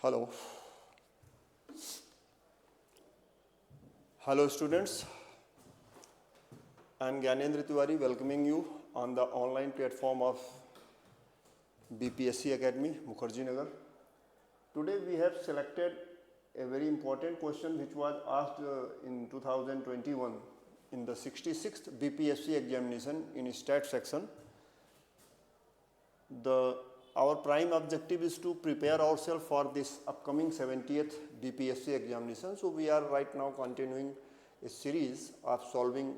Hello. Hello students. I am Gyanendra Tiwari welcoming you on the online platform of BPSC Academy, Mukherjee Nagar. Today we have selected a very important question which was asked in 2021 in the 66th BPSC examination in stat section. Our prime objective is to prepare ourselves for this upcoming 70th BPSC examination. So we are right now continuing a series of solving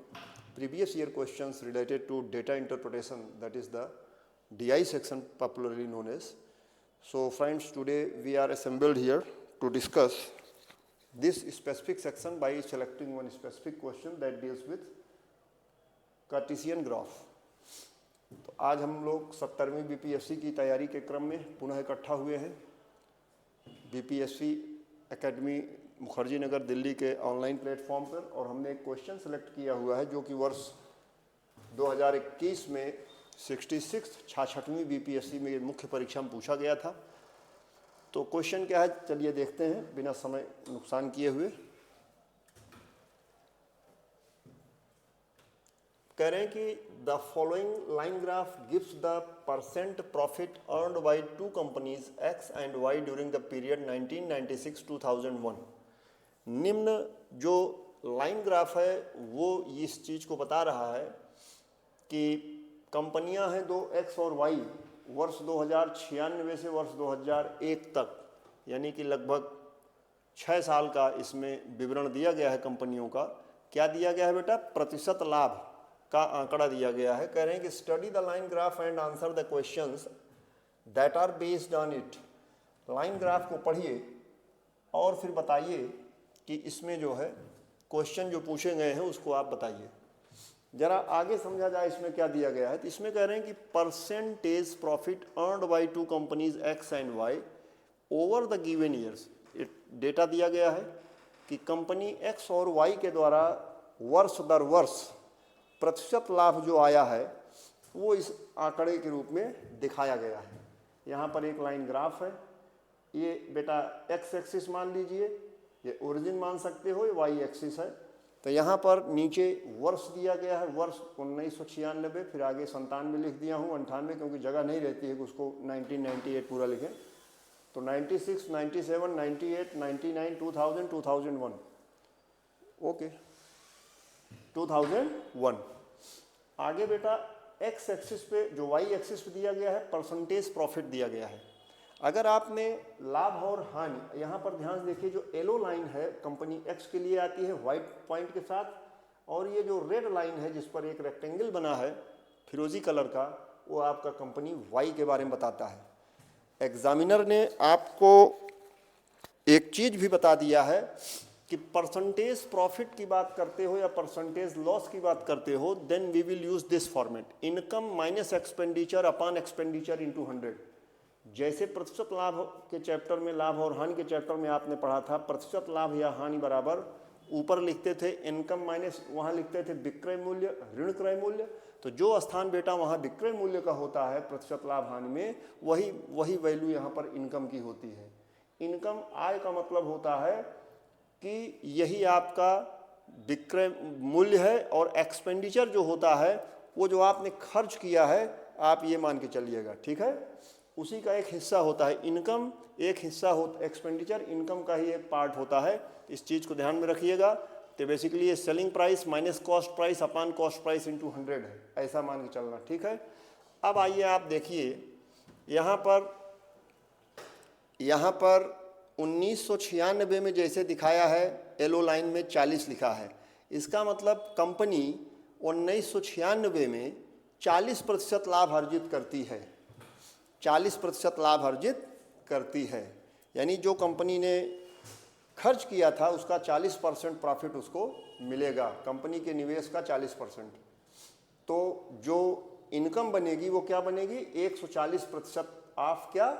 previous year questions related to data interpretation, that is the DI section popularly known as. So friends, today we are assembled here to discuss this specific section by selecting one specific question that deals with Cartesian graph. तो आज हम लोग 70वीं BPSC की तैयारी के क्रम में पुनः इकट्ठा हुए हैं बीपीएससी एकेडमी मुखर्जी नगर दिल्ली के ऑनलाइन प्लेटफॉर्म पर, और हमने एक क्वेश्चन सेलेक्ट किया हुआ है जो कि वर्ष 2021 में 66वीं बीपीएससी में मुख्य परीक्षा में पूछा गया था। तो क्वेश्चन क्या है, चलिए देखते हैं बिना समय नुकसान किए हुए। कह रहे हैं कि the following line graph gives the percent profit earned by two companies X and Y during the period 1996-2001। निम्न जो लाइन ग्राफ है वो इस चीज़ को बता रहा है कि कंपनियां हैं दो एक्स और वाई वर्ष 2096 से वर्ष 2001 तक, यानी कि लगभग 6 साल का इसमें विवरण दिया गया है कंपनियों का। क्या दिया गया है बेटा? प्रतिशत लाभ का आंकड़ा दिया गया है। कह रहे हैं कि study the line graph and answer the questions that are based on it. Line graph को पढ़िए और फिर बताइए कि इसमें जो है क्वेश्चन जो पूछे गए हैं उसको आप बताइए। जरा आगे समझा जाए इसमें क्या दिया गया है। तो इसमें कह रहे हैं कि percentage profit earned by two companies X and Y over the given years. Data दिया गया है कि कंपनी एक्स और वाई के द्वारा वर्ष दर वर्ष प्रतिशत लाभ जो आया है वो इस आंकड़े के रूप में दिखाया गया है। यहाँ पर एक लाइन ग्राफ है, ये बेटा एक्स एक्सिस मान लीजिए, ये ओरिजिन मान सकते हो, ये वाई एक्सिस है। तो यहाँ पर नीचे वर्ष दिया गया है, वर्ष 1996, फिर आगे 97 लिख दिया हूँ, 98 क्योंकि जगह नहीं रहती है कि उसको 1998 पूरा लिखें। तो 96, 97, 98, 99, 2000, 2001, ओके 2001। आगे बेटा एक्स एक्सिस पे जो वाई एक्सिस पे दिया गया है परसेंटेज प्रॉफिट दिया गया है। अगर आपने लाभ और हानि, यहाँ पर ध्यान से देखिए, जो येलो लाइन है कंपनी एक्स के लिए आती है वाइट पॉइंट के साथ, और ये जो रेड लाइन है जिस पर एक रेक्टेंगल बना है फिरोजी कलर का, वो आपका कंपनी वाई के बारे में बताता है। एग्जामिनर ने आपको एक चीज़ भी बता दिया है कि परसेंटेज प्रॉफिट की बात करते हो या परसेंटेज लॉस की बात करते हो, then we will use this format, income minus expenditure upon expenditure into 100। जैसे प्रतिशत लाभ के चैप्टर में, लाभ और हानि के चैप्टर में आपने पढ़ा था, प्रतिशत लाभ या हानि बराबर ऊपर लिखते थे इनकम माइनस, वहाँ लिखते थे विक्रय मूल्य ऋण क्रय मूल्य। तो जो स्थान बेटा वहाँ विक्रय मूल्य का होता है प्रतिशत लाभ हानि में, वही वैल्यू यहाँ पर इनकम की होती है। इनकम आय का मतलब होता है कि यही आपका विक्रय मूल्य है, और एक्सपेंडिचर जो होता है वो जो आपने खर्च किया है, आप ये मान के चलिएगा, ठीक है, उसी का एक हिस्सा होता है। इनकम एक हिस्सा होता, एक्सपेंडिचर इनकम का ही एक पार्ट होता है। इस चीज़ को ध्यान में रखिएगा। तो बेसिकली ये selling price minus cost price upon cost price into 100 है, ऐसा मान के चलना, ठीक है। अब आइए आप देखिए, यहाँ पर 1996 में जैसे दिखाया है येलो लाइन में 40 लिखा है, इसका मतलब कंपनी 1996 में 40% लाभ अर्जित करती है, 40% लाभ अर्जित करती है। यानी जो कंपनी ने खर्च किया था उसका 40% प्रॉफिट उसको मिलेगा, कंपनी के निवेश का 40%। तो जो इनकम बनेगी वो क्या बनेगी? 140% ऑफ क्या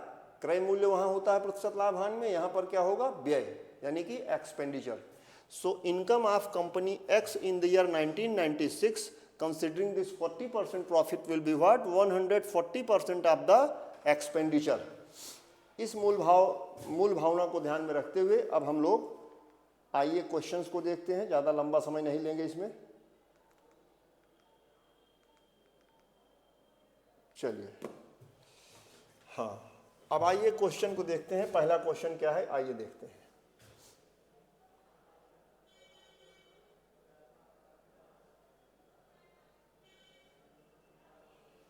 क्रय मूल्य वहाँ होता है प्रतिशत लाभ हानि में, यहाँ पर क्या होगा? व्यय, यानी कि expenditure. So income of company X in the year 1996 considering this 40% profit will be what? 140% of the expenditure. इस मूल भावना को ध्यान में रखते हुए अब हम लोग आइए क्वेश्चंस को देखते हैं, ज़्यादा लंबा समय नहीं लेंगे इसमें। चलिए, हाँ, अब आइए क्वेश्चन को देखते हैं। पहला क्वेश्चन क्या है, आइए देखते हैं।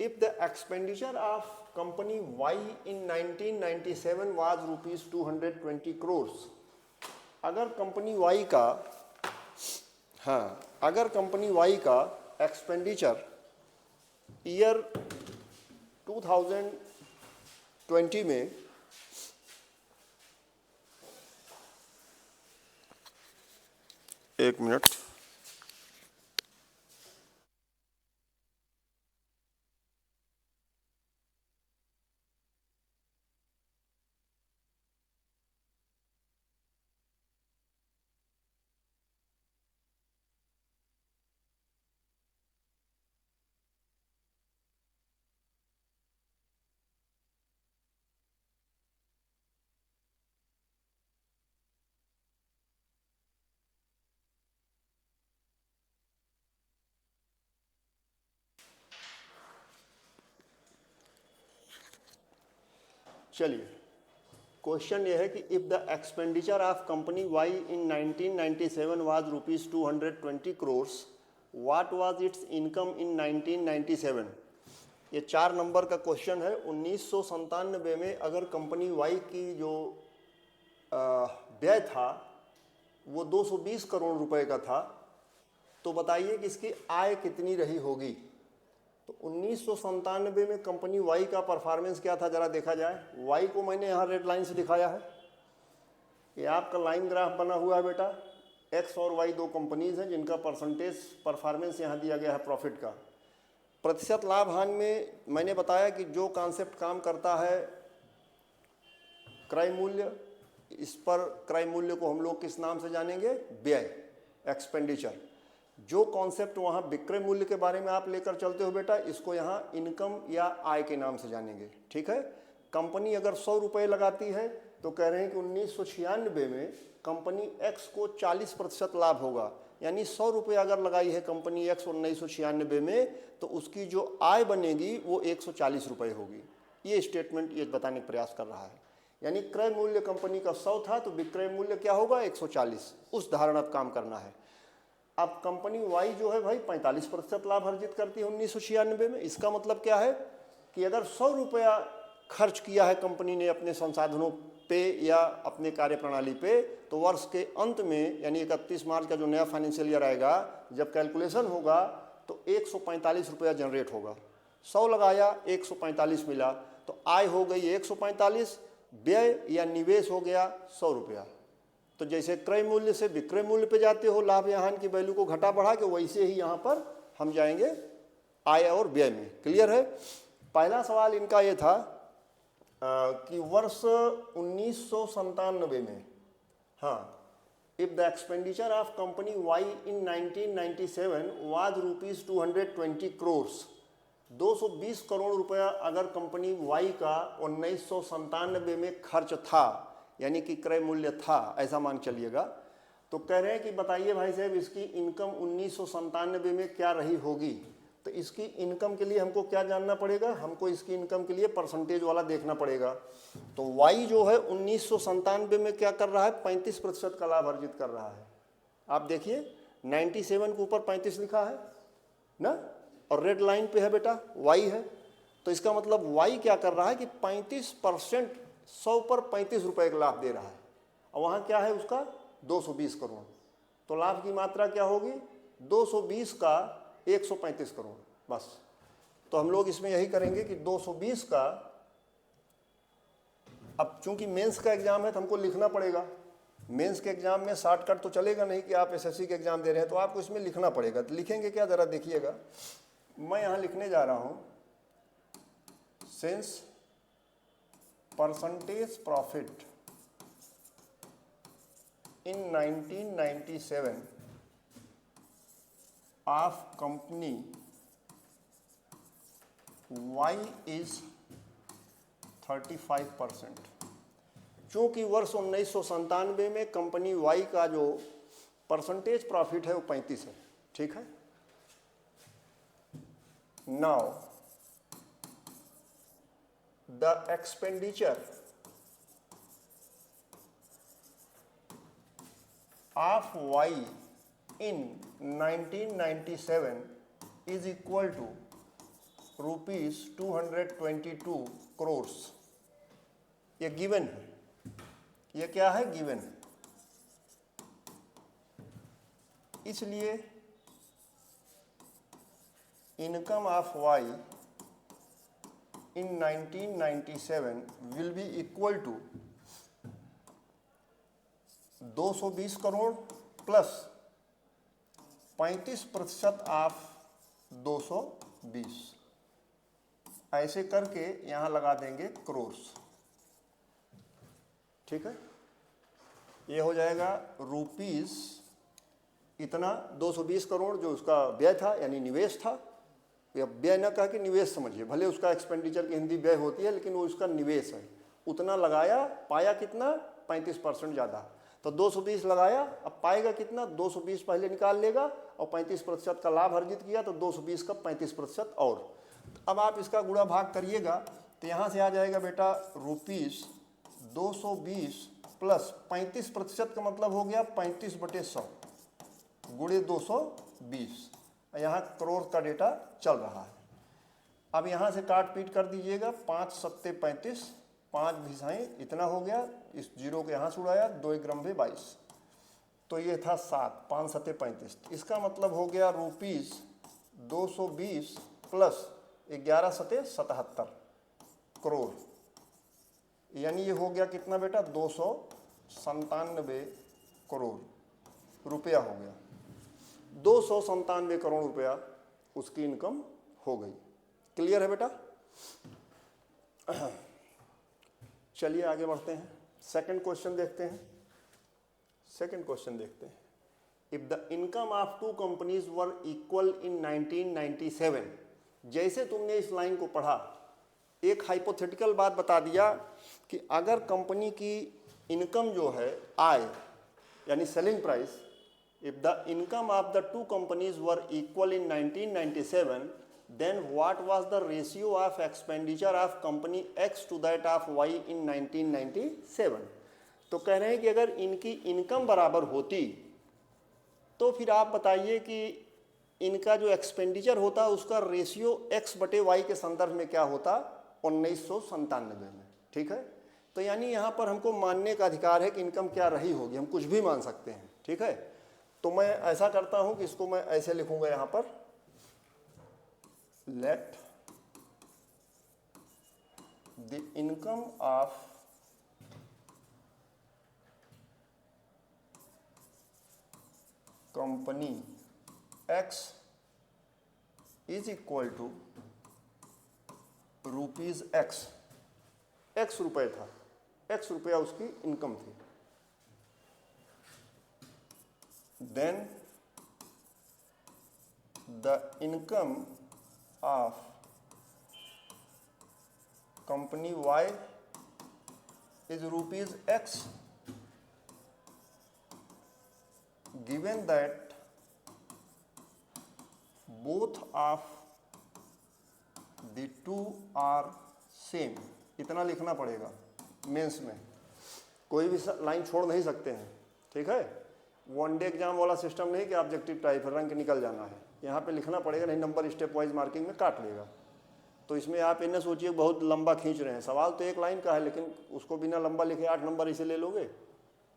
If the expenditure of company Y in 1997 was rupees 220 crores, अगर कंपनी Y का, हाँ, अगर कंपनी Y का एक्सपेंडिचर ईयर 2020 में एक मिनट, चलिए, क्वेश्चन ये है कि if the expenditure of company Y in 1997 was rupees 220 crores, what was its income in 1997। ये 4 नंबर का क्वेश्चन है। 1997 में अगर कंपनी वाई की जो व्यय था वो 220 करोड़ रुपए का था, तो बताइए कि इसकी आय कितनी रही होगी। तो 1997 में कंपनी वाई का परफॉर्मेंस क्या था, जरा देखा जाए। वाई को मैंने यहाँ रेड लाइन से दिखाया है, ये आपका लाइन ग्राफ बना हुआ है बेटा। एक्स और वाई दो कंपनीज हैं जिनका परसेंटेज परफॉर्मेंस यहाँ दिया गया है प्रॉफिट का। प्रतिशत लाभ हानि में मैंने बताया कि जो कॉन्सेप्ट काम करता है क्रय मूल्य, इस पर क्रय मूल्य को हम लोग किस नाम से जानेंगे, व्यय, एक्सपेंडिचर। जो कॉन्सेप्ट वहाँ विक्रय मूल्य के बारे में आप लेकर चलते हो बेटा, इसको यहाँ इनकम या आय के नाम से जानेंगे, ठीक है। कंपनी अगर 100 रुपये लगाती है तो कह रहे हैं कि 1996 में कंपनी एक्स को 40% लाभ होगा, यानी 100 रुपये अगर लगाई है कंपनी एक्स 1996 में, तो उसकी जो आय बनेगी वो 140 रुपये होगी। ये स्टेटमेंट ये बताने का प्रयास कर रहा है। यानी क्रय मूल्य कंपनी का 100 था तो विक्रय मूल्य क्या होगा, 140। उस धारणा पर काम करना है। अब कंपनी वाई जो है भाई 45% लाभ अर्जित करती है 1996 में। इसका मतलब क्या है कि अगर 100 रुपया खर्च किया है कंपनी ने अपने संसाधनों पे या अपने कार्य प्रणाली पे, तो वर्ष के अंत में यानी 31 मार्च का जो नया फाइनेंशियल ईयर आएगा, जब कैलकुलेशन होगा तो 145 रुपया जनरेट होगा। 100 लगाया, 145 मिला, तो आय हो गई 145, व्यय या निवेश हो गया 100 रुपया। तो जैसे क्रय मूल्य से विक्रय मूल्य पे जाते हो लाभ या हानि की वैल्यू को घटा बढ़ा के, वैसे ही यहाँ पर हम जाएंगे आय और व्यय में। क्लियर है। पहला सवाल इनका ये था कि वर्ष 1997 में, हाँ, if the expenditure of company Y in 1997 was rupees 220 crores, 220 crore रुपया अगर कंपनी वाई का 1997 में खर्च था, यानी कि क्रय मूल्य था, ऐसा मान चलिएगा, तो कह रहे हैं कि बताइए भाई साहब इसकी इनकम 1997 में क्या रही होगी। तो इसकी इनकम के लिए हमको क्या जानना पड़ेगा, हमको इसकी इनकम के लिए परसेंटेज वाला देखना पड़ेगा। तो वाई जो है 1997 में क्या कर रहा है, 35% का लाभ अर्जित कर रहा है। आप देखिए 97 के ऊपर 35 लिखा है ना, और रेड लाइन पे है बेटा वाई है। तो इसका मतलब वाई क्या कर रहा है कि 35%, 100 पर 35 रुपए का लाभ दे रहा है, और वहाँ क्या है उसका 220 करोड़। तो लाभ की मात्रा क्या होगी, 220 का 135 करोड़, बस। तो हम लोग इसमें यही करेंगे कि 220 का, अब चूंकि मेंस का एग्जाम है तो हमको लिखना पड़ेगा। मेंस के एग्जाम में शॉर्टकट तो चलेगा नहीं कि आप एसएससी के एग्जाम दे रहे हैं, तो आपको इसमें लिखना पड़ेगा। तो लिखेंगे क्या, जरा देखिएगा। मैं यहाँ लिखने जा रहा हूँ, since percentage profit in 1997 of company Y is 35%, चूँकि वर्ष 1997 में कंपनी वाई का जो परसेंटेज प्रॉफिट है वो 35 है, ठीक है। Now the expenditure of Y in 1997 is equal to ₹222 crore. ये गिवन है, ये क्या है, गिवन है। इसलिए income of Y in 1997 will be equal to 220 crore plus 35% of 220, ऐसे करके यहां लगा देंगे करोड़, ठीक है। ये हो जाएगा रुपीस इतना 220 करोड़ जो उसका व्यय था, यानी निवेश था। या व्यय न कह के निवेश समझिए, भले उसका एक्सपेंडिचर की हिंदी व्यय होती है लेकिन वो उसका निवेश है। उतना लगाया, पाया कितना, 35% ज़्यादा, तो 220 लगाया, अब पाएगा कितना, 220 पहले निकाल लेगा और 35% का लाभ अर्जित किया तो 220 का 35% और। अब आप इसका गुणा भाग करिएगा तो यहाँ से आ जाएगा बेटा रुपीस 220 प्लस 35% का मतलब हो गया 35/100 गुणे 220। यहाँ करोड़ का डेटा चल रहा है। अब यहाँ से काट पीट कर दीजिएगा, 5 सत्ते 35, 5 भिसाएँ इतना हो गया, इस जीरो के यहाँ से उड़ाया, 2 ग्राम भी 22, तो ये था 7, 5 सत्ते 35। इसका मतलब हो गया रुपीस 220 प्लस 11 सत्ते 77 करोड़, यानी ये हो गया कितना बेटा, 297 करोड़ रुपया हो गया। 297 करोड़ रुपया उसकी इनकम हो गई। क्लियर है बेटा? चलिए आगे बढ़ते हैं, सेकंड क्वेश्चन देखते हैं। सेकंड क्वेश्चन देखते हैं। If the income of two companies were equal in 1997, जैसे तुमने इस लाइन को पढ़ा, एक हाइपोथेटिकल बात बता दिया कि अगर कंपनी की इनकम जो है, आय यानी selling price, if the income of the two companies were equal in 1997, then what was the ratio of expenditure of company X to that of Y in 1997? तो कह रहे हैं कि अगर इनकी इनकम बराबर होती तो फिर आप बताइए कि इनका जो एक्सपेंडिचर होता उसका रेशियो X/Y के संदर्भ में क्या होता 1997 में, ठीक है। तो यानी यहाँ पर हमको मानने का अधिकार है कि इनकम क्या रही होगी, हम कुछ भी मान सकते हैं, ठीक है। तो मैं ऐसा करता हूं कि इसको मैं ऐसे लिखूंगा यहां पर, let the income of company X is equal to rupees X. X रुपये था, एक्स रुपया उसकी इनकम थी। Then the income of company Y is rupees X, given that both of the two are same। इतना लिखना पड़ेगा mains में, कोई भी लाइन छोड़ नहीं सकते हैं, ठीक है। वन डे एग्जाम वाला सिस्टम नहीं कि ऑब्जेक्टिव टाइप है, रंग के निकल जाना है, यहाँ पे लिखना पड़ेगा, नहीं नंबर स्टेप वाइज मार्किंग में काट लेगा। तो इसमें आप इन्हें सोचिए बहुत लंबा खींच रहे हैं, सवाल तो एक लाइन का है लेकिन उसको बिना लंबा लिखे 8 नंबर इसे ले लोगे,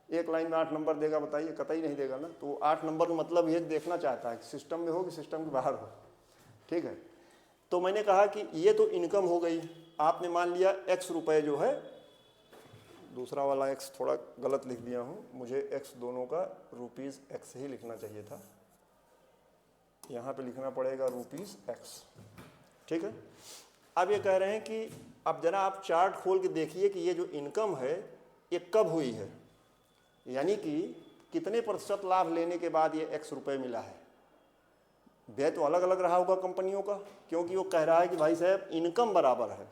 एक लाइन में 8 नंबर देगा, बताइए, कतई नहीं देगा ना। तो 8 नंबर का मतलब ये देखना चाहता है कि सिस्टम में हो कि सिस्टम के बाहर हो, ठीक है। तो मैंने कहा कि ये तो इनकम हो गई, आपने मान लिया X रुपये जो है, दूसरा वाला x थोड़ा गलत लिख दिया हूँ, मुझे x दोनों का रुपीज़ x ही लिखना चाहिए था, यहाँ पे लिखना पड़ेगा रुपीज़ x, ठीक है। अब ये कह रहे हैं कि अब जरा आप चार्ट खोल के देखिए कि ये जो इनकम है ये कब हुई है, यानी कि कितने प्रतिशत लाभ लेने के बाद ये x रुपये मिला है। व्यय तो अलग अलग रहा होगा कंपनियों का, क्योंकि वो कह रहा है कि भाई साहब इनकम बराबर है,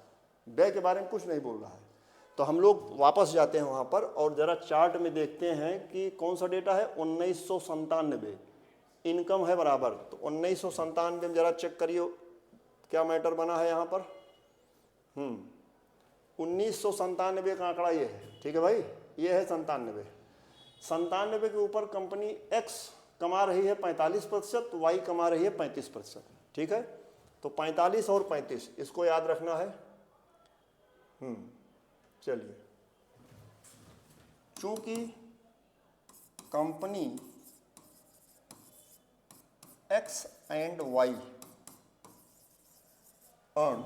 व्यय के बारे में कुछ नहीं बोल रहा है। तो हम लोग वापस जाते हैं वहाँ पर और ज़रा चार्ट में देखते हैं कि कौन सा डेटा है 1997 इनकम है बराबर। तो 1997 में ज़रा चेक करिए क्या मैटर बना है यहाँ पर। 1997 का आंकड़ा ये है, ठीक है भाई, ये है 97 के ऊपर कंपनी एक्स कमा रही है 45%, वाई कमा रही है 35%, ठीक है। तो 45 और 35 इसको याद रखना है। चलिए, चूंकि company X and Y earn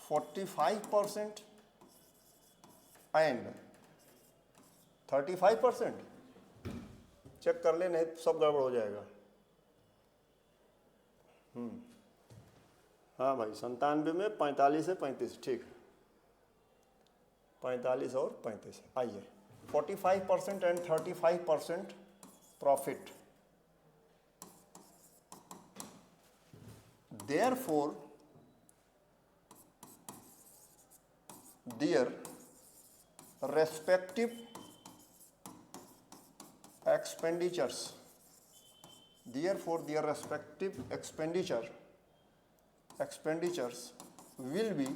45% and 35%, check कर ले नहीं तो सब गड़बड़ हो जाएगा। हाँ भाई, 97 में 45 से 35, ठीक, 45 और 35। आइए, 45% and 35% profit, therefore their respective expenditures, will be,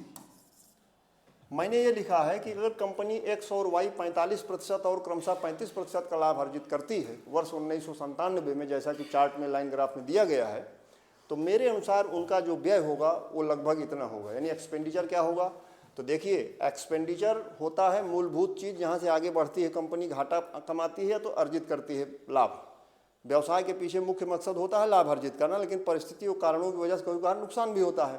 मैंने ये लिखा है कि अगर कंपनी एक्स और वाई 45% और क्रमशः 35% का लाभ अर्जित करती है वर्ष 1997 में, जैसा कि चार्ट में लाइन ग्राफ में दिया गया है, तो मेरे अनुसार उनका जो व्यय होगा वो लगभग इतना होगा। यानी एक्सपेंडिचर क्या होगा, तो देखिए एक्सपेंडिचर होता है मूलभूत चीज़, जहाँ से आगे बढ़ती है कंपनी, घाटा कमाती है तो अर्जित करती है लाभ। व्यवसाय के पीछे मुख्य मकसद होता है लाभ अर्जित करना, लेकिन परिस्थिति और कारणों की वजह से कभी कभार नुकसान भी होता है।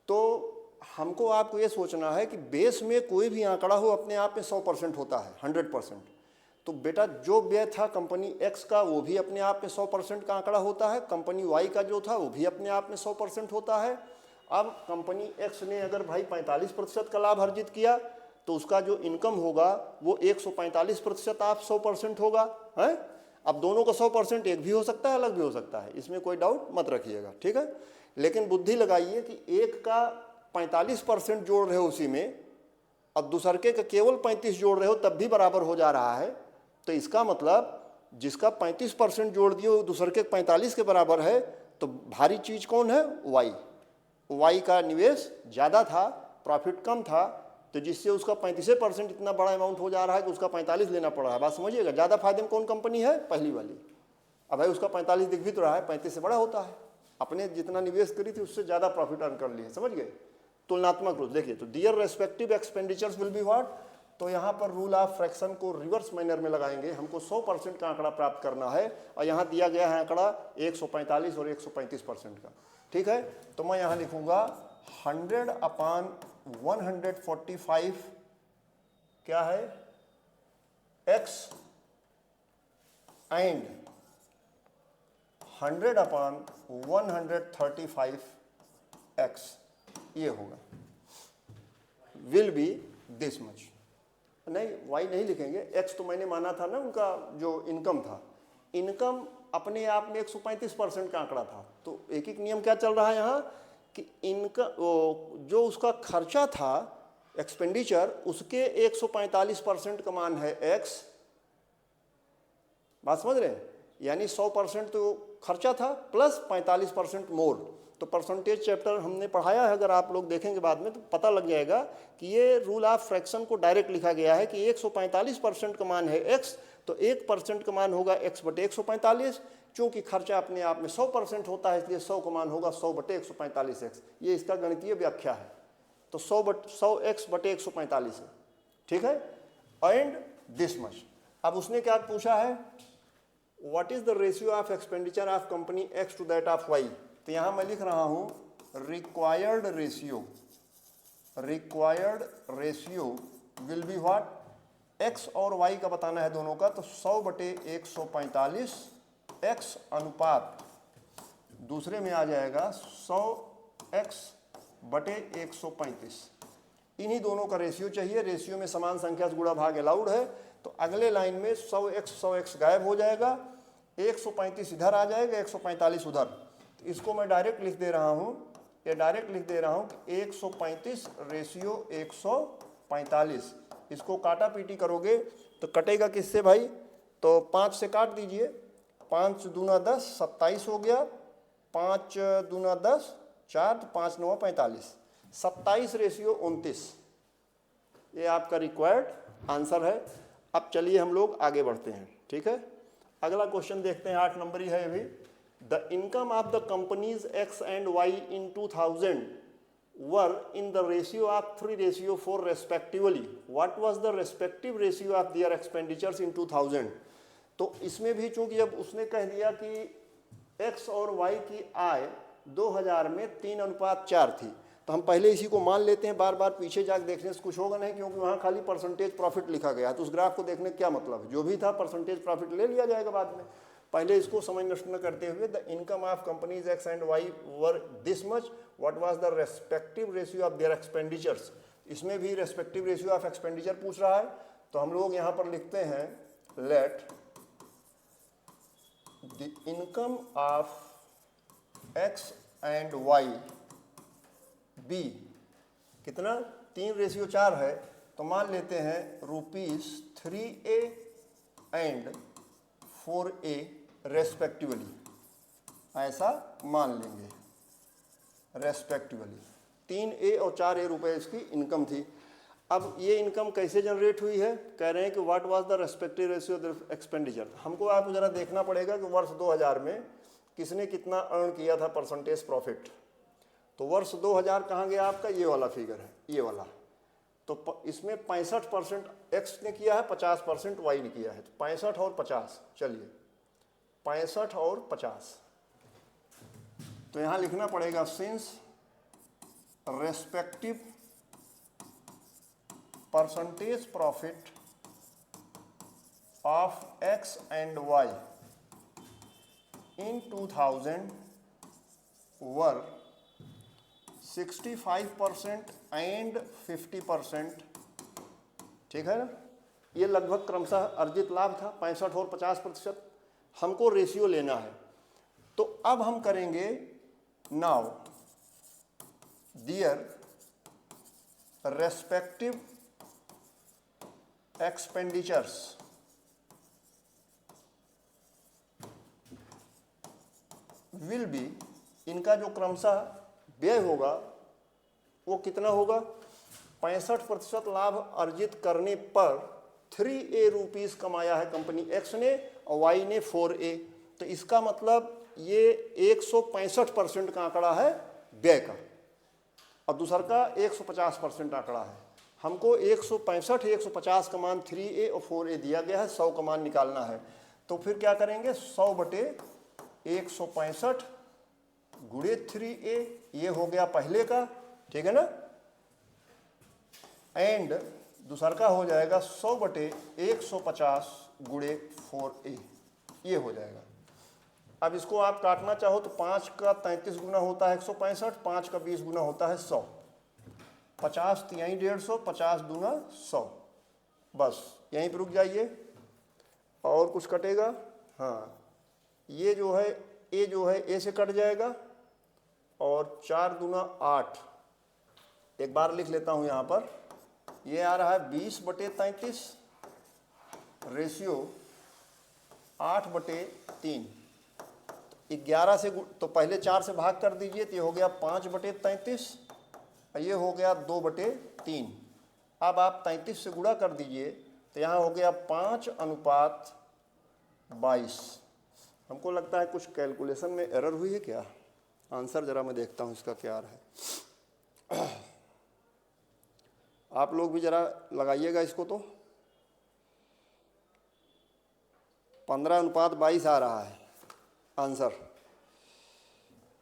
तो हमको आपको ये सोचना है कि बेस में कोई भी आंकड़ा हो अपने आप में 100% होता है, 100%। तो बेटा जो व्यय था कंपनी एक्स का वो भी अपने आप में 100% का आंकड़ा होता है, कंपनी वाई का जो था वो भी अपने आप में 100% होता है। अब कंपनी एक्स ने अगर भाई 45% का लाभ अर्जित किया तो उसका जो इनकम होगा वो 145% आप 100% होगा, है। अब दोनों का 100% एक भी हो सकता है, अलग भी हो सकता है, इसमें कोई डाउट मत रखिएगा, ठीक है। लेकिन बुद्धि लगाइए कि एक का 45% जोड़ रहे हो उसी में, अब दूसरे का केवल 35 जोड़ रहे हो तब भी बराबर हो जा रहा है। तो इसका मतलब जिसका 35% जोड़ दिए वो दूसरे के 45 के बराबर है, तो भारी चीज कौन है, वाई। वाई का निवेश ज़्यादा था, प्रॉफिट कम था, तो जिससे उसका 35% इतना बड़ा अमाउंट हो जा रहा है कि उसका 45 लेना पड़ रहा है। बात समझिएगा, ज़्यादा फायदे में कौन कंपनी है, पहली वाली। अब भाई उसका 45 दिख भी तो रहा है, 35 से बड़ा होता है, अपने जितना निवेश करी थी उससे ज़्यादा प्रॉफिट अर्न कर लिए, समझ गए। तुलनात्मक रूप देखिए, तो their respective expenditures will be what, तो यहाँ पर रूल ऑफ फ्रैक्शन को रिवर्स मैनर में लगाएंगे। हमको 100% का आंकड़ा प्राप्त करना है और यहाँ दिया गया है आंकड़ा 145 और 135% का, ठीक है। तो मैं यहाँ लिखूंगा 100/145 क्या है, एक्स एंड 100/135 एक्स, ये होगा, विल बी दिस मच। नहीं, वाई नहीं लिखेंगे, एक्स तो मैंने माना था ना उनका जो इनकम था, इनकम अपने आप में 135% का आंकड़ा था। तो एक एक नियम क्या चल रहा है यहाँ कि इनकम जो उसका खर्चा था एक्सपेंडिचर, उसके 145% का मान है एक्स। बात समझ रहे हैं, यानी 100% तो खर्चा था प्लस 45% मोर। तो परसेंटेज चैप्टर हमने पढ़ाया है, अगर आप लोग देखेंगे बाद में तो पता लग जाएगा कि ये रूल ऑफ फ्रैक्शन को डायरेक्ट लिखा गया है कि 145% का मान है x, तो 1% का मान होगा x/145। चूंकि खर्चा अपने आप में 100% होता है, इसलिए 100 का मान होगा 100/145x। ये इसका गणितीय व्याख्या है। तो 100x/145 है, ठीक है। And this much. अब उसने क्या पूछा है, what is the ratio of expenditure of company X to that of Y. तो यहां मैं लिख रहा हूं required ratio will be what, X और वाई का बताना है दोनों का, तो 100/145 एक्स अनुपात दूसरे में आ जाएगा 100x/135। इन्हीं दोनों का रेशियो चाहिए। रेशियो में समान संख्या से गुणा भाग अलाउड है। तो अगले लाइन में 100x गायब हो जाएगा, 135 इधर आ जाएगा, 145 उधर। तो इसको मैं डायरेक्ट लिख दे रहा हूं ये डायरेक्ट लिख दे रहा हूँ कि 135 रेशियो 145। इसको काटा पीटी करोगे तो कटेगा किससे भाई, तो 5 से काट दीजिए, 5 दूना 10, 27 हो गया, 5 दूना 10, 4, तो 5 9 45, 27 रेशियो 29। ये आपका रिक्वायर्ड आंसर है। अब चलिए हम लोग आगे बढ़ते हैं, ठीक है। अगला क्वेश्चन देखते हैं, 8 नंबर ही है ये भी। The income of the companies X and Y in 2000 were in the ratio of 3:4 respectively. What was the respective ratio of their expenditures in 2000? तो इसमें भी चूंकि जब उसने कह दिया कि x और y की आय 2000 में 3:4 थी, तो हम पहले इसी को मान लेते हैं, बार बार पीछे जाकर देखने से कुछ होगा नहीं, क्योंकि वहाँ खाली परसेंटेज प्रॉफिट लिखा गया है, तो उस ग्राफ को देखने का क्या मतलब है, जो भी था परसेंटेज प्रॉफिट ले लिया जाएगा बाद में। पहले इसको समझ नष्ट न करते हुए, the income of companies X and why were this much, what was the respective ratio of their expenditures. इसमें भी रेस्पेक्टिव रेशियो ऑफ एक्सपेंडिचर पूछ रहा है, तो हम लोग यहाँ पर लिखते हैं let the income of X and Y be, कितना 3:4 है, तो मान लेते हैं ₹3A एंड 4A रेस्पेक्टिवली, ऐसा मान लेंगे रेस्पेक्टिवली। 3A और 4A रुपए इसकी इनकम थी। अब ये इनकम कैसे जनरेट हुई है, कह रहे हैं कि what was the respective ratio of expenditure. हमको आपको जरा देखना पड़ेगा कि वर्ष 2000 में किसने कितना अर्न किया था परसेंटेज प्रॉफिट। तो वर्ष 2000 कहाँ गया आपका, ये वाला फिगर है, ये वाला। तो इसमें 65% एक्स ने किया है, 50% वाई ने किया है, तो 65 और 50, चलिए 65 और 50। तो यहाँ लिखना पड़ेगा since respective percentage profit of X and Y in 2000 were 65% and 50%, ठीक है ना। ये लगभग क्रमशः अर्जित लाभ था, 65 और 50%। हमको रेशियो लेना है, तो अब हम करेंगे now their respective expenditures will be, इनका जो क्रमशः व्यय होगा वो कितना होगा, 65% लाभ अर्जित करने पर 3A रुपीस कमाया है कंपनी एक्स ने और वाई ने 4A। तो इसका मतलब ये 165% का आंकड़ा है व्यय का, और दूसर का 150% आंकड़ा है। हमको 165 150 का मान 3A और 4A दिया गया है, 100 का मान निकालना है। तो फिर क्या करेंगे, 100 बटे 165 गुणे 3A, ये हो गया पहले का, ठीक है ना, एंड दूसर का हो जाएगा 100 बटे 150 गुणे 4A, ये हो जाएगा। अब इसको आप काटना चाहो तो 5 का 33 गुना होता है 165, 5 का 20 गुना होता है 100, 50 तिहाई 150, 50 दूना 100, बस यहीं पर रुक जाइए। और कुछ कटेगा, हाँ ये जो है ए जो है ए से कट जाएगा, और 4 दूना 8, एक बार लिख लेता हूँ यहाँ पर, ये आ रहा है 20 बटे 33 रेशियो 8 बटे 3, 11 से, तो पहले 4 से भाग कर दीजिए, तो ये हो गया 5 बटे 33, ये हो गया 2 बटे 3। अब आप 33 से गुणा कर दीजिए, तो यहाँ हो गया 5:22। हमको लगता है कुछ कैलकुलेशन में एरर हुई है क्या, आंसर जरा मैं देखता हूँ इसका क्या है। आप लोग भी जरा लगाइएगा इसको, तो 15:22 आ रहा है आंसर।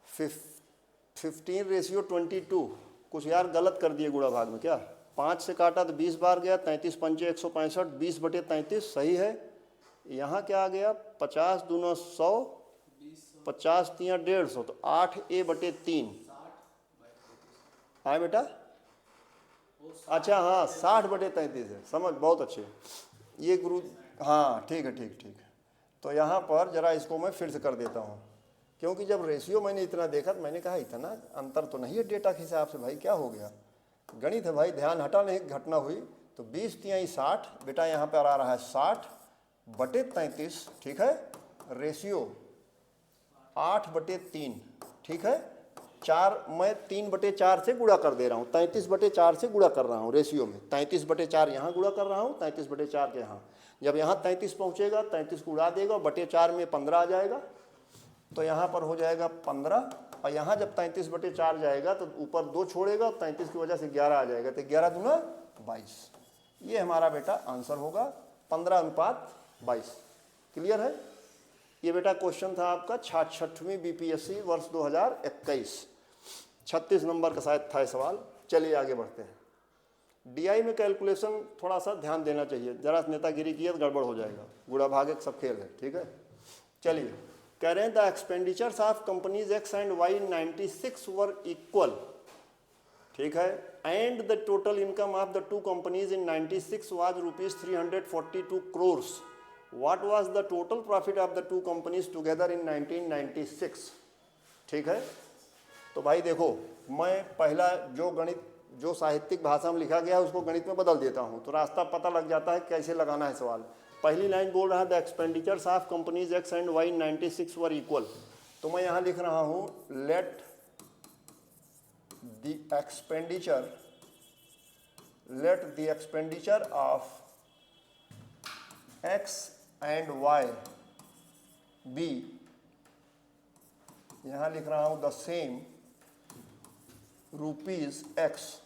15:22, कुछ यार गलत कर दिए गुणा भाग में क्या, 5 से काटा तो 20 बार गया, 33 पंचे 165, 20 बटे 33 सही है। यहाँ क्या आ गया, 50 दूना 100, 50 तिया 150, तो 8A बटे 3 है बेटा। अच्छा हाँ 60 बटे 33 है, समझ बहुत अच्छे ये गुरु, हाँ ठीक है ठीक ठीक। तो यहाँ पर जरा इसको मैं फिर से कर देता हूँ, क्योंकि जब रेशियो मैंने इतना देखा तो मैंने कहा इतना अंतर तो नहीं है डेटा के हिसाब से, भाई क्या हो गया, गणित है भाई, ध्यान हटा नहीं, घटना हुई। तो 20 तिहाई 60, बेटा यहाँ पर आ रहा है 60/33, ठीक है, रेशियो 8/3, ठीक है, 4 मैं 3/4 से गुणा कर दे रहा हूँ, 33/4 से गुणा कर रहा हूँ रेशियो में, 33/4 यहाँ गुणा कर रहा हूँ, 33/4 के यहाँ। जब यहाँ 33 पहुँचेगा 33 को उड़ा देगा, बटे 4 में 15 आ जाएगा, तो यहाँ पर हो जाएगा 15, और यहाँ जब 33/4 जाएगा तो ऊपर 2 छोड़ेगा, 33 की वजह से 11 आ जाएगा, तो 11 दूना 22। ये हमारा बेटा आंसर होगा 15:22। क्लियर है? ये बेटा क्वेश्चन था आपका 66वीं बीपीएससी वर्ष 2021, 36 नंबर का शायद था सवाल। चलिए आगे बढ़ते हैं। डीआई में कैलकुलेशन थोड़ा सा ध्यान देना चाहिए, जरा नेतागिरी की तो गड़बड़ हो जाएगा, गुड़ा भागे सब खेल है, ठीक है। चलिए, कह रहे हैं the expenditures of companies X and Y 96 were equal, ठीक है, and the total income of the two companies in 96 was ₹342 crores. What was the total profit of the two companies together in 1996? ठीक है, तो भाई देखो, मैं पहला जो गणित जो साहित्यिक भाषा में लिखा गया है उसको गणित में बदल देता हूँ, तो रास्ता पता लग जाता है कैसे लगाना है सवाल। पहली लाइन बोल रहा है the expenditures of companies X and Y 96 were equal, तो मैं यहाँ लिख रहा हूँ let the expenditure of X and Y be, यहाँ लिख रहा हूँ the same rupees X,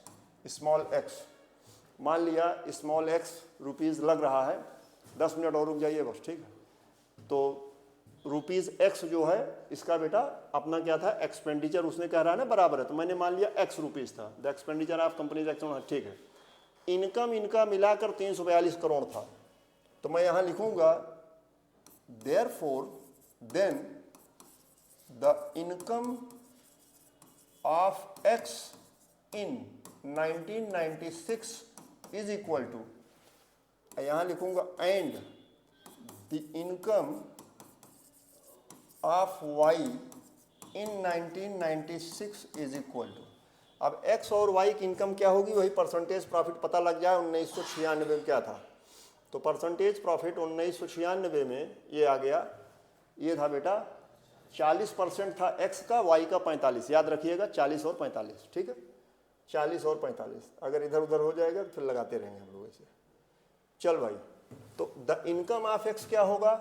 small X, मान लिया स्मॉल एक्स रुपीज लग रहा है, 10 मिनट और रुक जाइए बस, ठीक है। तो रुपीज एक्स जो है इसका बेटा अपना क्या था, एक्सपेंडिचर, उसने कह रहा है ना बराबर है, तो मैंने मान लिया एक्स रुपीज था, the expenditure of companies x, ठीक है। इनकम इनका मिलाकर 342 करोड़ था, तो मैं यहाँ लिखूंगा therefore then the income of X in 1996 is equal to, यहाँ लिखूंगा and the income of Y in 1996 is equal to. अब एक्स और वाई की इनकम क्या होगी, वही परसेंटेज प्रॉफिट पता लग जाए 1996 में क्या था, तो परसेंटेज प्रॉफिट 1996 में ये आ गया, ये था बेटा 40% था एक्स का, वाई का 45, याद रखिएगा 40 और 45, ठीक है, 40 और 45, अगर इधर उधर हो जाएगा तो फिर लगाते रहेंगे हम लोग ऐसे। चल भाई, तो द इनकम ऑफ एक्स क्या होगा,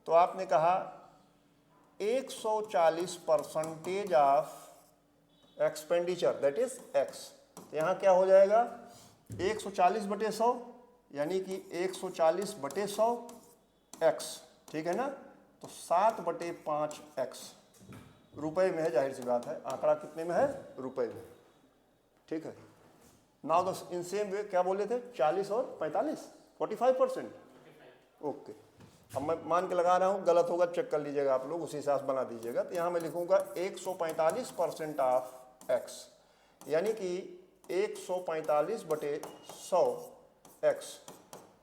तो आपने कहा 140% of expenditure that is x, तो यहाँ क्या हो जाएगा 140/100, यानी कि 140/100 एक्स, ठीक है ना, तो 7/5 एक्स, रुपए में है, जाहिर सी बात है, आंकड़ा कितने में है, रुपए में, ठीक है। Now the in same way क्या बोले थे, 40 और 45, 45%, ओके। अब मैं मान के लगा रहा हूँ, गलत होगा चेक कर लीजिएगा आप लोग, उसी हिसाब से बना दीजिएगा। तो यहाँ मैं लिखूंगा 145% ऑफ एक्स, यानी कि 145/100 एक्स,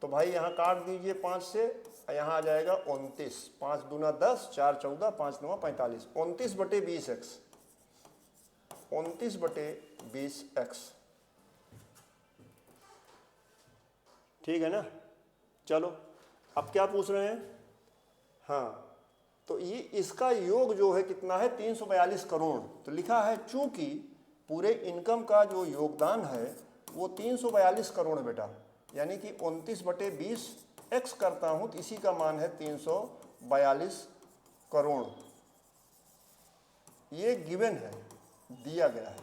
तो भाई यहाँ काट दीजिए 5 से, यहाँ आ जाएगा 29, 5 दूना 10, 4 14, 5 9 45, 29/20 एक्स, 29/20 एक्स, ठीक है ना। चलो अब क्या पूछ रहे हैं, हाँ, तो ये इसका योग जो है कितना है, 342 करोड़, तो लिखा है चूंकि पूरे इनकम का जो योगदान है वो 342 करोड़ बेटा, यानी कि 29/20 एक्स करता हूं तो इसी का मान है 342 करोड़, ये गिवन है, दिया गया है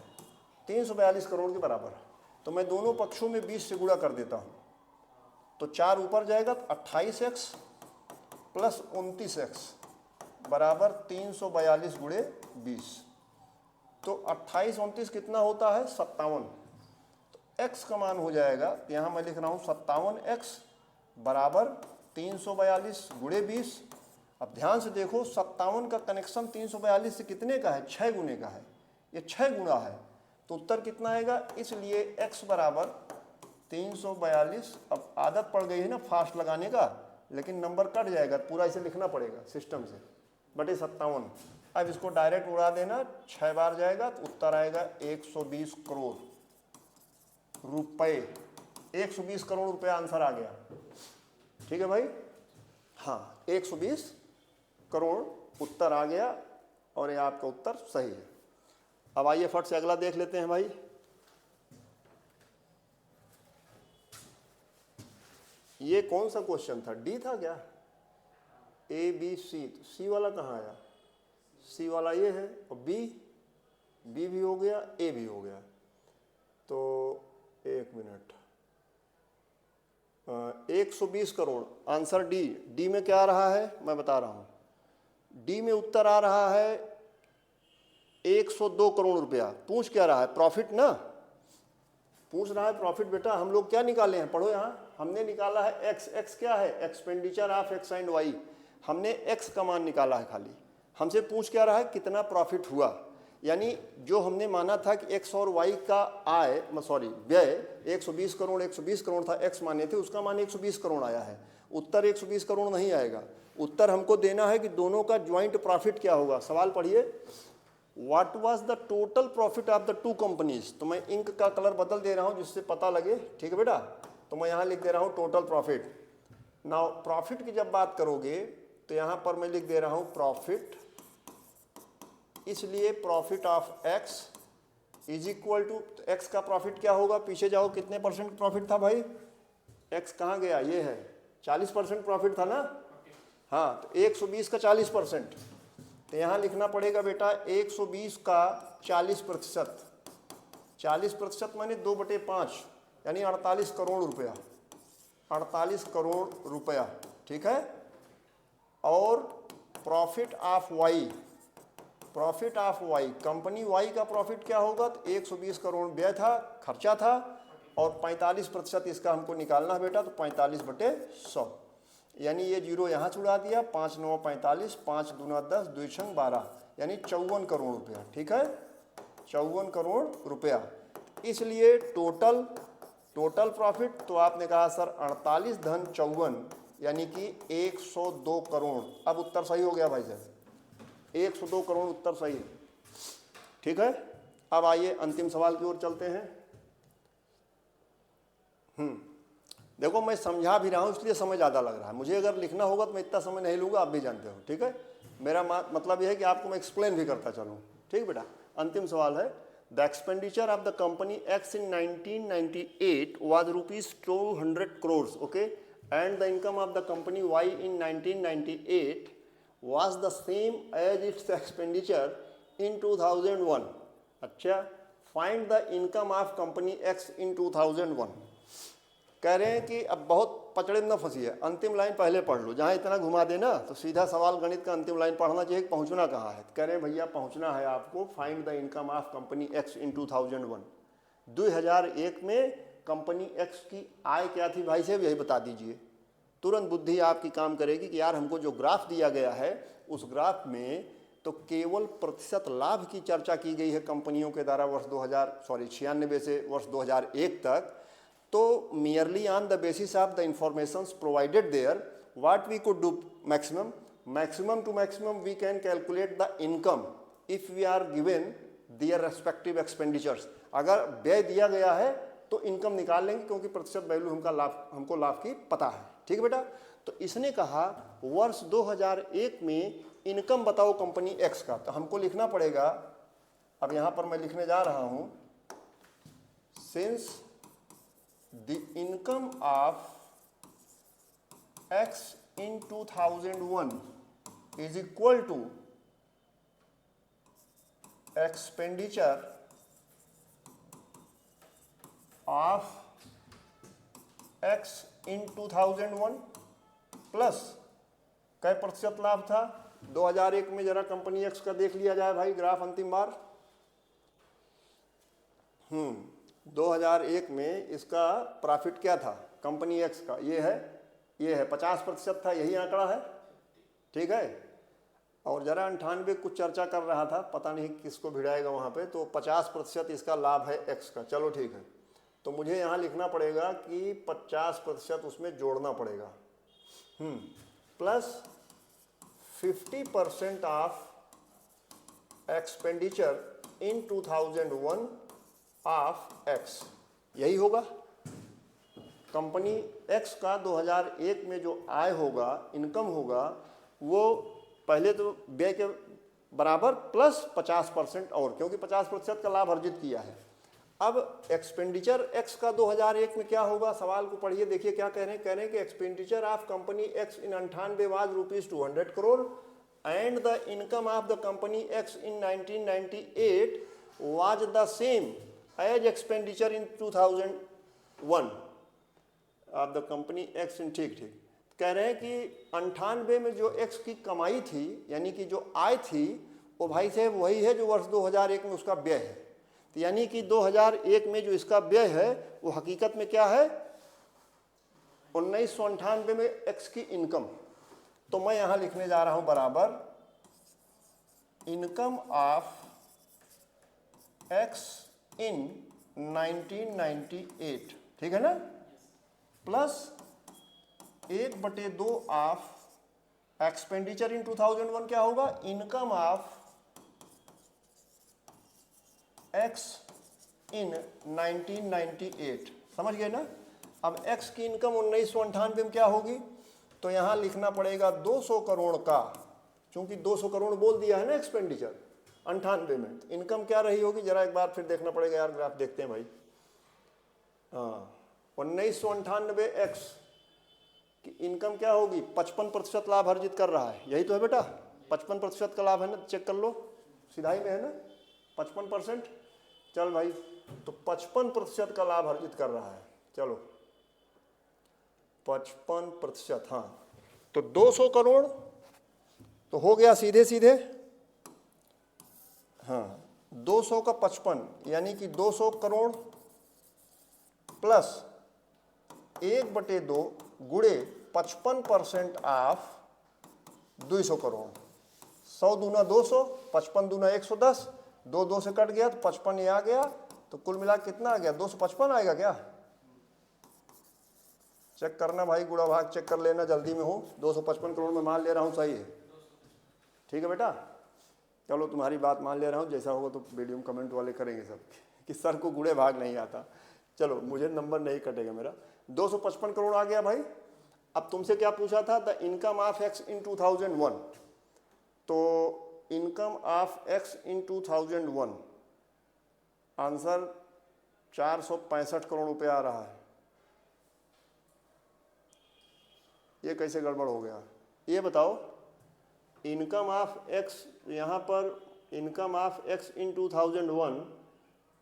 342 करोड़ के बराबर। तो मैं दोनों पक्षों में 20 से गुणा कर देता हूं, तो 4 ऊपर जाएगा, 28x प्लस 29x बराबर 342 गुणे 20, तो 28 29 कितना होता है, 57, तो x का मान हो जाएगा, यहाँ मैं लिख रहा हूँ 57x बराबर 342 गुणे 20। अब ध्यान से देखो, 57 का कनेक्शन 342 से कितने का है, 6 गुने का है, ये 6 गुना है, तो उत्तर कितना आएगा, इसलिए x बराबर 342। अब आदत पड़ गई है ना फास्ट लगाने का, लेकिन नंबर कट जाएगा, पूरा इसे लिखना पड़ेगा सिस्टम से, बटे 57, अब इसको डायरेक्ट उड़ा देना, 6 बार जाएगा तो उत्तर आएगा 120 करोड़ रुपए। 120 करोड़ रुपए आंसर आ गया। ठीक है भाई, हाँ 120 करोड़ उत्तर आ गया और ये आपका उत्तर सही है। अब आइए फट से अगला देख लेते हैं भाई। ये कौन सा क्वेश्चन था, डी था क्या? ए बी सी, तो सी वाला कहाँ आया? सी वाला ये है, और बी भी हो गया, ए भी हो गया। तो एक minute, 120 crore answer D. D में क्या आ रहा है मैं बता रहा हूँ। डी में उत्तर आ रहा है 102 करोड़ रुपया। पूछ क्या रहा है? प्रॉफिट ना पूछ रहा है, प्रॉफिट। बेटा हम लोग क्या निकाले हैं, पढ़ो यहाँ। हमने निकाला है एक्स। एक्स क्या है? Expenditure of X and Y. हमने एक्स का मान निकाला है खाली। हमसे पूछ क्या रहा है, कितना प्रॉफिट हुआ। यानी जो हमने माना था कि एक्स और वाई का आय, व्यय 120 करोड़ 120 करोड़ था, एक्स माने थे, उसका मान 120 करोड़ आया है। उत्तर 120 करोड़ नहीं आएगा। उत्तर हमको देना है कि दोनों का ज्वाइंट प्रॉफिट क्या होगा। सवाल पढ़िए, what was the total profit of the two companies. तो मैं इंक का कलर बदल दे रहा हूं जिससे पता लगे। ठीक है बेटा, तो मैं यहां लिख दे रहा हूं टोटल प्रॉफिट। नाउ प्रॉफिट की जब बात करोगे तो यहां पर मैं लिख दे रहा हूं प्रॉफिट, इसलिए profit of X is equal to, X का प्रॉफिट क्या होगा, पीछे जाओ, कितने परसेंट प्रॉफिट था भाई? एक्स कहाँ गया, ये है 40% प्रॉफिट था ना। हाँ, तो 120 का 40%, तो यहाँ लिखना पड़ेगा बेटा 120 का 40%। 40% माने 2/5, यानी 48 करोड़ रुपया। 48 करोड़ रुपया, ठीक है। और profit of Y, profit of Y, company Y का प्रॉफिट क्या होगा? तो 120 करोड़ व्यय था, खर्चा था, और 45% इसका हमको निकालना है बेटा। तो 45/100, यानी ये जीरो यहाँ छुड़ा दिया। 5 9 45, 5 दूना 10, 2 छंग 12, यानी 54 करोड़ रुपया। ठीक है, 54 करोड़ रुपया। इसलिए टोटल प्रॉफिट, तो आपने कहा सर 48 धन 54, यानी कि 102 करोड़। अब उत्तर सही हो गया भाई साहब, 102 करोड़ उत्तर सही है। ठीक है, अब आइए अंतिम सवाल की ओर चलते हैं। देखो मैं समझा भी रहा हूँ इसलिए समय ज़्यादा लग रहा है मुझे। अगर लिखना होगा तो मैं इतना समय नहीं लूँगा, आप भी जानते हो। ठीक है, मेरा मतलब यह है कि आपको मैं एक्सप्लेन भी करता चलूँ। ठीक बेटा, अंतिम सवाल है, the expenditure of the company X in 1998 was ₹200 crore, okay, and the income of the company Y in 1998 was the same as its expenditure in 2001। अच्छा, find the income of company X in 2001। कह रहे हैं कि अब बहुत पचड़े में न फंसी है, अंतिम लाइन पहले पढ़ लो। जहाँ इतना घुमा देना तो सीधा सवाल गणित का अंतिम लाइन पढ़ना चाहिए, पहुँचना कहाँ है। कह रहे हैं भैया पहुँचना है आपको, find the income of company X in 2001। 2001 में कंपनी एक्स की आय क्या थी भाई साहब, यही बता दीजिए। तुरंत बुद्धि आपकी काम करेगी कि यार हमको जो ग्राफ दिया गया है उस ग्राफ में तो केवल प्रतिशत लाभ की चर्चा की गई है कंपनियों के द्वारा वर्ष 96 से वर्ष 2001 तक। तो merely on the basis of the informations provided there, what we could do, maximum to maximum we can calculate the income if we are given their respective expenditures। अगर व्यय दिया गया है तो इनकम निकाल लेंगे, क्योंकि प्रतिशत वैल्यू हमको लाभ की पता है। ठीक है बेटा, तो इसने कहा वर्ष 2001 में इनकम बताओ कंपनी एक्स का, तो हमको लिखना पड़ेगा। अब यहाँ पर मैं लिखने जा रहा हूँ, since the income of x in 2001 is equal to expenditure of x in 2001 plus कै प्रतिशत लाभ था 2001 में। जरा कंपनी एक्स का देख लिया जाए भाई ग्राफ अंतिम बार। 2001 में इसका प्रॉफिट क्या था कंपनी एक्स का, ये है 50% था, यही आंकड़ा है। ठीक है, और जरा 98 कुछ चर्चा कर रहा था, पता नहीं किसको भिड़ाएगा वहाँ पे, तो 50% इसका लाभ है एक्स का। चलो ठीक है, तो मुझे यहाँ लिखना पड़ेगा कि 50% उसमें जोड़ना पड़ेगा, plus 50% of expenditure in 2001 of x, यही होगा। कंपनी एक्स का 2001 में जो आय होगा, इनकम होगा, वो पहले तो व्यय के बराबर प्लस 50% और, क्योंकि 50% का लाभ अर्जित किया है। अब एक्सपेंडिचर एक्स का 2001 में क्या होगा, सवाल को पढ़िए, देखिए क्या कह रहे हैं कि expenditure of company X in 98 was ₹200 crore and the income of the company X in 1998 was the same as expenditure in 2001 of the company X in, ठीक ठीक कह रहे हैं कि 98 में जो एक्स की कमाई थी, यानी कि जो आय थी, वो भाई साहब वही है जो वर्ष 2001 में उसका व्यय है। तो यानी कि 2001 में जो इसका व्यय है वो हकीकत में क्या है, 1998 में एक्स की इनकम। तो मैं यहां लिखने जा रहा हूं बराबर इनकम ऑफ एक्स इन 1998, ठीक है ना, प्लस 1/2 ऑफ एक्सपेंडिचर इन 2001 क्या होगा, इनकम ऑफ एक्स इन 1998, समझ गए ना। अब एक्स की इनकम 1998 में क्या होगी, तो यहां लिखना पड़ेगा 200 करोड़ का, चूंकि 200 करोड़ बोल दिया है ना एक्सपेंडिचर 98 में, इनकम क्या रही होगी, जरा एक बार फिर देखना पड़ेगा यार, ग्राफ देखते हैं भाई। 1998 एक्स की इनकम क्या होगी, 55% लाभ अर्जित कर रहा है, यही तो है बेटा, 55% का लाभ है ना, चेक कर लो, सिधाई में है ना 55%। चल भाई, तो 55% का लाभ अर्जित कर रहा है, चलो 55%, हाँ, तो 200 करोड़ तो हो गया सीधे सीधे, हाँ 200 का 55 यानी कि 200 करोड़ प्लस 1/2 गुणे 55% ऑफ 200 करोड़, 100 दूना 200, 55 दूना 110, 2 से कट गया तो 55 ये आ गया, तो कुल मिला कितना आ गया, 255 आएगा क्या, चेक करना भाई, गुणा भाग चेक कर लेना, जल्दी में हूँ, 255 करोड़ में मान ले रहा हूँ, सही है, ठीक है बेटा, चलो तुम्हारी बात मान ले रहा हूँ, जैसा होगा तो वीडियो में कमेंट वाले करेंगे सब कि सर को गुणे भाग नहीं आता, चलो मुझे नंबर नहीं कटेगा मेरा, 255 करोड़ आ गया भाई। अब तुमसे क्या पूछा था, the income of X in 2001, तो income of X in 2001 answer 465 crore रुपए आ रहा है, ये कैसे गड़बड़ हो गया, ये बताओ। इनकम ऑफ एक्स, यहाँ पर इनकम ऑफ एक्स इन 2001,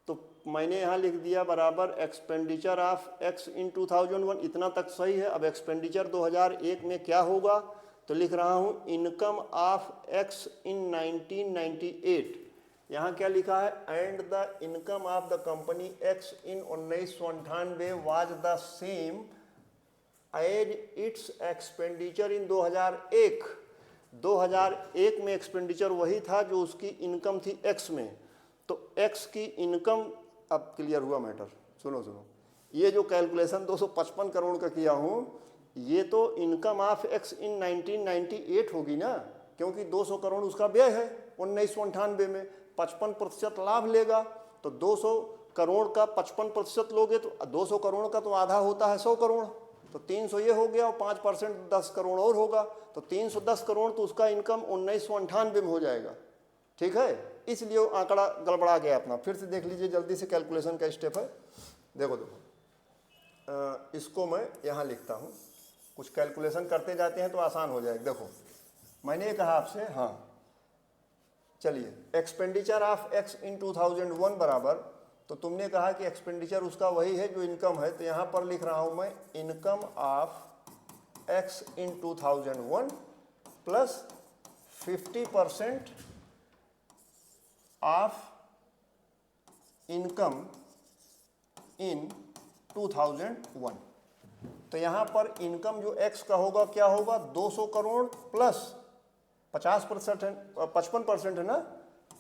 तो मैंने यहाँ लिख दिया बराबर एक्सपेंडिचर ऑफ एक्स इन 2001, इतना तक सही है। अब एक्सपेंडिचर 2001 में क्या होगा, तो लिख रहा हूँ इनकम ऑफ एक्स इन 1998, यहाँ क्या लिखा है, and the income of the company X in 1998 was the same as its expenditure in 2001। 2001 में एक्सपेंडिचर वही था जो उसकी इनकम थी एक्स में, तो एक्स की इनकम, अब क्लियर हुआ मैटर, सुनो सुनो, ये जो कैलकुलेशन 255 करोड़ का किया हूँ, ये तो इनकम ऑफ एक्स इन 1998 होगी ना, क्योंकि 200 करोड़ उसका व्यय है 1998 में, 55% लाभ लेगा, तो 200 करोड़ का 55% लोगे तो 200 करोड़ का तो आधा होता है 100 करोड़, तो 300 ये हो गया और 5% 10 करोड़ और होगा, तो 310 करोड़ तो उसका इनकम 1998 में हो जाएगा, ठीक है। इसलिए आंकड़ा गड़बड़ा गया अपना, फिर से देख लीजिए जल्दी से, कैलकुलेशन का स्टेप है, देखो देखो, इसको मैं यहाँ लिखता हूँ, कुछ कैलकुलेशन करते जाते हैं तो आसान हो जाएगा। देखो मैंने कहा आपसे, हाँ चलिए, एक्सपेंडिचर ऑफ एक्स इन 2001 बराबर, तो तुमने कहा कि एक्सपेंडिचर उसका वही है जो इनकम है, तो यहाँ पर लिख रहा हूँ मैं income of X in 2001 plus 50% of income in 2001। तो यहाँ पर इनकम जो एक्स का होगा क्या होगा, 200 करोड़ प्लस 50% है, 55% है ना,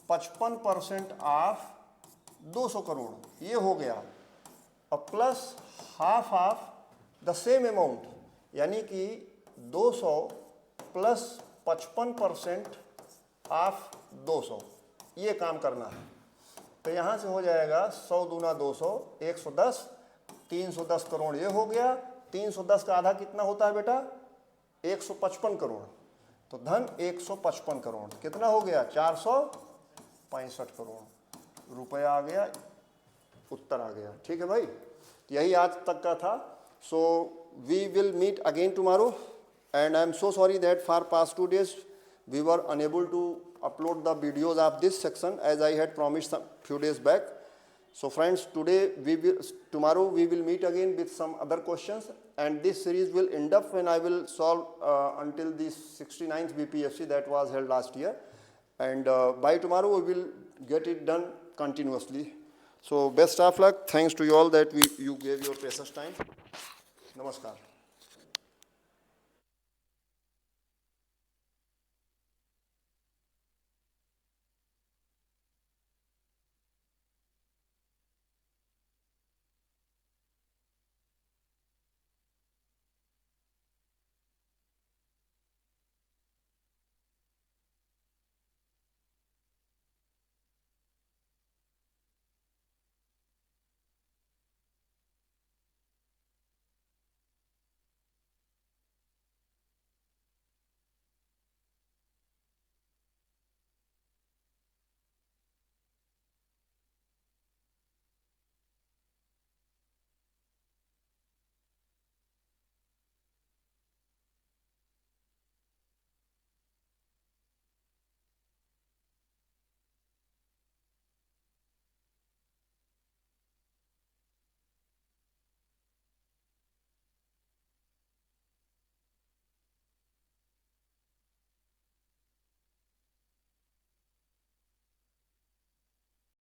55% ऑफ 200 करोड़, ये हो गया, और plus half of the same amount, यानी कि 200 प्लस 55% ऑफ 200, ये काम करना है। तो यहाँ से हो जाएगा 100 दूना 200, 110, 310 करोड़ ये हो गया। 310 का आधा कितना होता है बेटा? 155 करोड़। तो धन 155 करोड़ कितना हो गया? 465 करोड़ रुपया आ गया, उत्तर आ गया। ठीक है भाई, यही आज तक का था। So we will meet again tomorrow and I am so sorry that for past 2 days we were unable to upload the videos of this section as I had promised some few days back. So friends, tomorrow we will meet again with some other questions, and this series will end up when I will solve until the 69th BPSC that was held last year, and by tomorrow we will get it done continuously. So best of luck. Thanks to you all that you gave your precious time. Namaskar.